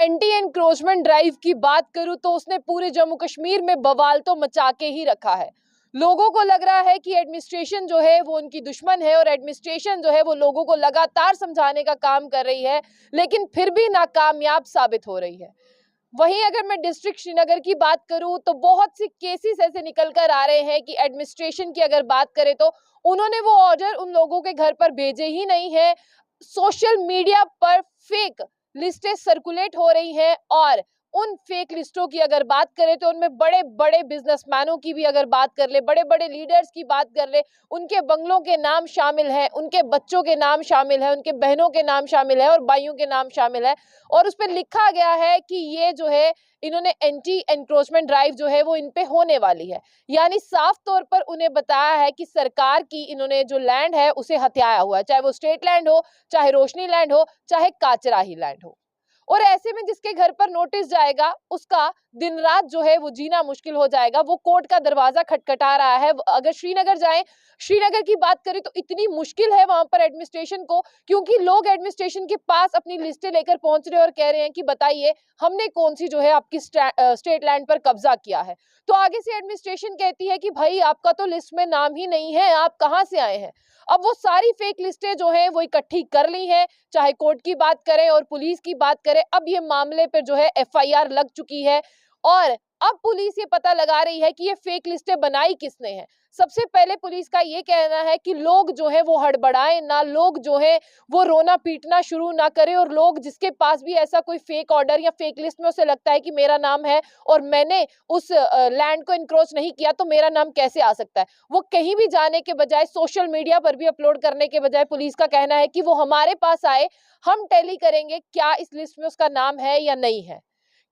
Anti encroachment drive की बात करूं तो उसने पूरे जम्मू कश्मीर में बवाल तो मचा के ही रखा है। लोगों को लग रहा है कि एडमिनिस्ट्रेशन जो है वो उनकी दुश्मन है और एडमिनिस्ट्रेशन जो है वो लोगों को लगातार समझाने का काम कर रही है, लेकिन फिर भी नाकामयाब साबित हो रही है। वहीं अगर मैं डिस्ट्रिक्ट श्रीनगर की बात करूं तो बहुत सी केसेस ऐसे निकल कर आ रहे हैं कि एडमिनिस्ट्रेशन की अगर बात करें तो उन्होंने वो ऑर्डर उन लोगों के घर पर भेजे ही नहीं है। सोशल मीडिया पर फेक लिस्टें सर्कुलेट हो रही हैं और उन फेक लिस्टों की अगर बात करें तो उनमें बड़े बड़े बिजनेसमैनों की भी अगर बात कर ले, बड़े बड़े लीडर्स की बात कर ले, उनके बंगलों के नाम शामिल हैं, उनके बच्चों के नाम शामिल है, उनके बहनों के नाम शामिल है और भाइयों के नाम शामिल है। और उस पर लिखा गया है कि ये जो है इन्होंने एंटी एनक्रोचमेंट ड्राइव जो है वो इन पे होने वाली है। यानी साफ तौर पर उन्हें बताया है कि सरकार की इन्होंने जो लैंड है उसे हथियाया हुआ है, चाहे वो स्टेट लैंड हो, चाहे रोशनी लैंड हो, चाहे काचराही लैंड हो। और ऐसे में जिसके घर पर नोटिस जाएगा उसका दिन रात जो है वो जीना मुश्किल हो जाएगा। वो कोर्ट का दरवाजा खटखटा रहा है। अगर श्रीनगर जाएं, श्रीनगर की बात करें तो इतनी मुश्किल है वहां पर एडमिनिस्ट्रेशन को, क्योंकि लोग एडमिनिस्ट्रेशन के पास अपनी लिस्टें लेकर पहुंच रहे हैं और कह रहे हैं कि बताइए हमने कौन सी जो है आपकी स्टेट लैंड पर कब्जा किया है। तो आगे से एडमिनिस्ट्रेशन कहती है कि भाई आपका तो लिस्ट में नाम ही नहीं है, आप कहां से आए हैं। अब वो सारी फेक लिस्टें जो है वो इकट्ठी कर ली है, चाहे कोर्ट की बात करें और पुलिस की बात करें। अब ये मामले पर जो है एफआईआर लग चुकी है और अब पुलिस ये पता लगा रही है कि ये फेक लिस्टें बनाई किसने हैं। सबसे पहले पुलिस का ये कहना है कि लोग जो है वो हड़बड़ाएं ना, लोग जो है वो रोना पीटना शुरू ना करें और लोग जिसके पास भी ऐसा कोई फेक ऑर्डर या फेक लिस्ट में उसे लगता है कि मेरा नाम है और मैंने उस लैंड को इनक्रोच नहीं किया तो मेरा नाम कैसे आ सकता है, वो कहीं भी जाने के बजाय, सोशल मीडिया पर भी अपलोड करने के बजाय पुलिस का कहना है कि वो हमारे पास आए, हम टैली करेंगे क्या इस लिस्ट में उसका नाम है या नहीं है।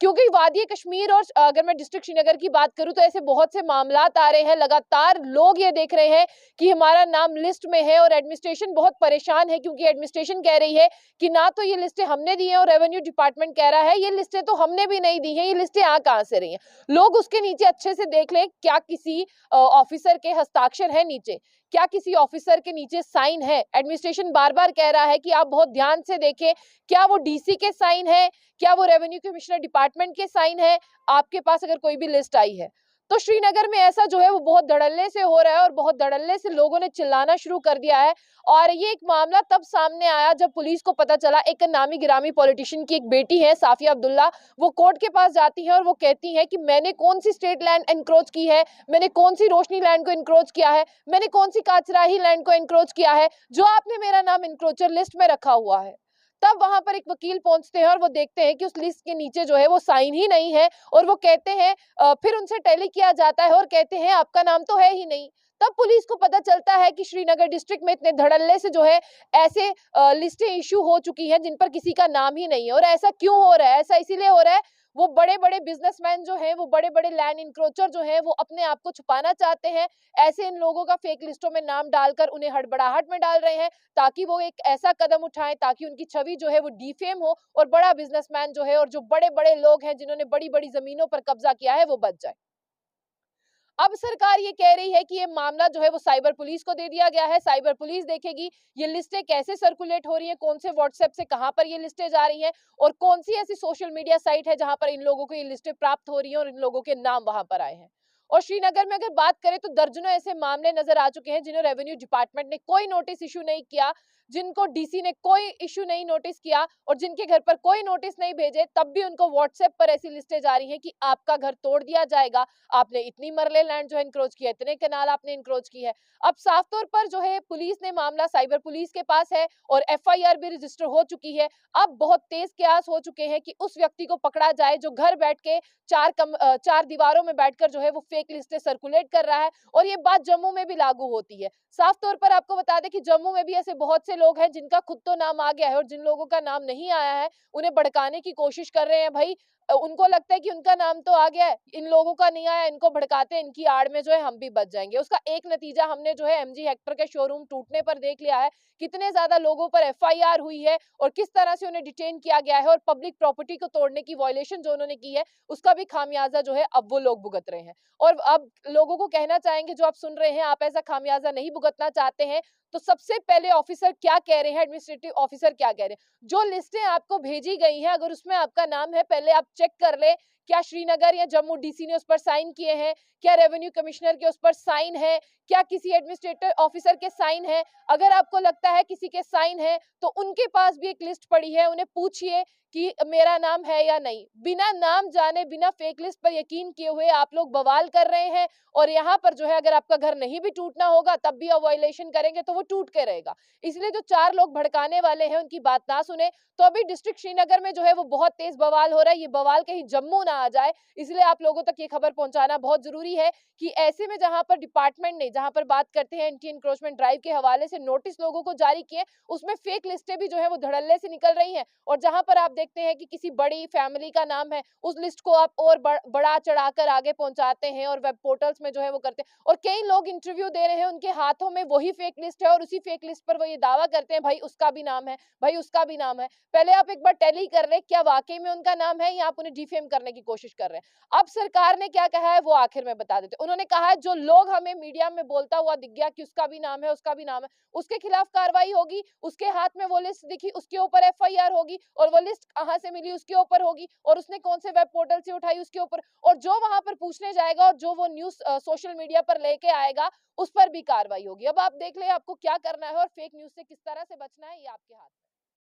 क्योंकि वादी कश्मीर और अगर मैं डिस्ट्रिक्ट श्रीनगर की बात करूं तो ऐसे बहुत से मामलात आ रहे हैं, लगातार लोग ये देख रहे हैं कि हमारा नाम लिस्ट में है और एडमिनिस्ट्रेशन बहुत परेशान है, क्योंकि एडमिनिस्ट्रेशन कह रही है कि ना तो ये लिस्टें हमने दी हैं और रेवेन्यू डिपार्टमेंट कह रहा है ये लिस्टें तो हमने भी नहीं दी हैं, ये लिस्टें आ कहां से रही हैं। लोग उसके नीचे अच्छे से देख लें, क्या किसी ऑफिसर के हस्ताक्षर है नीचे, क्या किसी ऑफिसर के नीचे साइन है। एडमिनिस्ट्रेशन बार बार कह रहा है कि आप बहुत ध्यान से देखें, क्या वो डीसी के साइन है, क्या वो रेवेन्यू कमिश्नर डिपार्टमेंट के साइन है आपके पास अगर कोई भी लिस्ट आई है। तो श्रीनगर में ऐसा जो है वो बहुत धड़ल्ले से हो रहा है और बहुत धड़ल्ले से लोगों ने चिल्लाना शुरू कर दिया है। और ये एक मामला तब सामने आया जब पुलिस को पता चला, एक नामी गिरामी पॉलिटिशियन की एक बेटी है साफिया अब्दुल्ला, वो कोर्ट के पास जाती है और वो कहती है कि मैंने कौन सी स्टेट लैंड एनक्रोच की है, मैंने कौन सी रोशनी लैंड को एनक्रोच किया है, मैंने कौन सी काचराही लैंड को एनक्रोच किया है जो आपने मेरा नाम एनक्रोचर लिस्ट में रखा हुआ है। तब वहां पर एक वकील पहुंचते हैं और वो देखते हैं कि उस लिस्ट के नीचे जो है वो साइन ही नहीं है और वो कहते हैं, फिर उनसे टैली किया जाता है और कहते हैं आपका नाम तो है ही नहीं। तब पुलिस को पता चलता है कि श्रीनगर डिस्ट्रिक्ट में इतने धड़ल्ले से जो है ऐसे लिस्टें इशू हो चुकी हैं जिन पर किसी का नाम ही नहीं है। और ऐसा क्यों हो रहा है? ऐसा इसीलिए हो रहा है, वो बड़े बड़े बिजनेसमैन जो हैं, वो बड़े बड़े लैंड इंक्रोचर जो हैं, वो अपने आप को छुपाना चाहते हैं। ऐसे इन लोगों का फेक लिस्टों में नाम डालकर उन्हें हड़बड़ाहट में डाल रहे हैं ताकि वो एक ऐसा कदम उठाएं ताकि उनकी छवि जो है वो डिफेम हो और बड़ा बिजनेसमैन जो है और जो बड़े बड़े लोग हैं जिन्होंने बड़ी बड़ी जमीनों पर कब्जा किया है वो बच जाए। अब सरकार ये कह रही है कि ये मामला जो है वो साइबर पुलिस को दे दिया गया है, साइबर पुलिस देखेगी ये लिस्टें कैसे सर्कुलेट हो रही हैं, कौन से व्हाट्सएप से कहां पर ये लिस्टें जा रही हैं और कौन सी ऐसी सोशल मीडिया साइट है जहां पर इन लोगों को ये लिस्टें प्राप्त हो रही हैं और इन लोगों के नाम वहां पर आए हैं। और श्रीनगर में अगर बात करें तो दर्जनों ऐसे मामले नजर आ चुके हैं जिन्हें रेवेन्यू डिपार्टमेंट ने कोई नोटिस इशू नहीं किया, जिनको डीसी ने कोई इशू नहीं नोटिस किया और जिनके घर पर कोई नोटिस नहीं भेजे, तब भी उनको व्हाट्सएप पर ऐसी लिस्टें जा रही हैं कि आपका घर तोड़ दिया जाएगा, आपने इतनी मरले लैंड जो है इनक्रोच किया, इतने कनाल आपने इनक्रोच की है। अब साफ तौर पर जो है पुलिस ने मामला साइबर पुलिस के पास है और एफआईआर भी रजिस्टर हो चुकी है। अब बहुत तेज कयास हो चुके हैं कि उस व्यक्ति को पकड़ा जाए जो घर बैठ के चार दीवारों में बैठकर जो है वो फेक लिस्टें सर्कुलेट कर रहा है। और ये बात जम्मू में भी लागू होती है। साफ तौर पर आपको बता दें कि जम्मू में भी ऐसे बहुत से लोग हैं जिनका खुद तो नाम आ गया है और जिन लोगों का नाम नहीं आया है उन्हें भड़काने की कोशिश कर रहे हैं। भाई उनको लगता है कि उनका नाम तो आ गया है, इन लोगों का नहीं आया, इनको भड़काते हैं, इनकी आड़ में जो है हम भी बच जाएंगे। उसका एक नतीजा हमने जो है एमजी हेक्टर के शोरूम टूटने पर देख लिया है, कितने ज्यादा लोगों पर एफआईआर हुई है और किस तरह से उन्हें डिटेन किया गया है और पब्लिक प्रॉपर्टी को तोड़ने की वायलेशन जो उन्होंने की है उसका भी खामियाजा जो है अब वो लोग भुगत रहे हैं। और अब लोगों को कहना चाहेंगे, जो आप सुन रहे हैं, आप ऐसा खामियाजा नहीं भुगतना चाहते हैं तो सबसे पहले ऑफिसर क्या कह रहे हैं, एडमिनिस्ट्रेटिव ऑफिसर क्या कह रहे हैं, जो लिस्टें आपको भेजी गई हैं अगर उसमें आपका नाम है पहले आप चेक कर ले, क्या श्रीनगर या जम्मू डीसी ने उस पर साइन किए हैं, क्या रेवेन्यू कमिश्नर के उस पर साइन है, क्या किसी एडमिनिस्ट्रेटिव ऑफिसर के साइन है। अगर आपको लगता है किसी के साइन है तो उनके पास भी एक लिस्ट पड़ी है, उन्हें पूछिए कि मेरा नाम है या नहीं। बिना नाम जाने, बिना फेक लिस्ट पर यकीन किए हुए आप लोग बवाल कर रहे हैं। और यहाँ पर जो है अगर आपका घर नहीं भी टूटना होगा तब भी आप वायलेशन करेंगे तो वो टूट के रहेगा। इसलिए जो 4 लोग भड़काने वाले हैं उनकी बात ना सुने। तो अभी डिस्ट्रिक्ट श्रीनगर में जो है वो बहुत तेज बवाल हो रहा है, ये बवाल कहीं जम्मू ना आ जाए, इसलिए आप लोगों तक ये खबर पहुंचाना बहुत जरूरी है कि ऐसे में जहां पर डिपार्टमेंट ने, जहां पर बात करते हैं एंटी एनक्रोचमेंट ड्राइव के हवाले से नोटिस लोगों को जारी किए, उसमें फेक लिस्टें भी जो है वो धड़ल्ले से निकल रही हैं। और जहां पर आप देखते हैं कि किसी बड़ी फैमिली का नाम है, उस लिस्ट को आप और बड़ा चढ़ाकर आगे पहुंचाते हैं और वेब पोर्टल्स में जो है वो करते हैं। और कई लोग इंटरव्यू दे रहे हैं, उनके हाथों में वही फेक लिस्ट है और उसी फेक लिस्ट पर वो ये दावा करते हैं भाई उसका भी नाम है, भाई उसका भी नाम है। पहले आप एक बार टैली कर ले, क्या वाकई में उनका नाम है या आप उन्हें डिफेम करने की कोशिश कर रहे हैं। अब सरकार ने क्या कहा है वो आखिर में बता देते। उन्होंने कहा है जो लोग हमें मीडिया में बोलता हुआ दिख गया कि उसका भी नाम है, उसका भी नाम है, उसके खिलाफ कार्रवाई होगी। उसके हाथ में वो लिस्ट दिखी, उसके ऊपर एफआईआर होगी और वो लिस्ट कहां से मिली उसके ऊपर होगी और उसने कौन से वेब पोर्टल से उठाई उसके ऊपर। और जो वहां पर पूछने जाएगा और जो वो न्यूज सोशल मीडिया पर लेके आएगा उस पर भी कार्रवाई होगी। अब आप देख ले आपको क्या करना है और फेक न्यूज से किस तरह से बचना है, ये आपके हाथ में।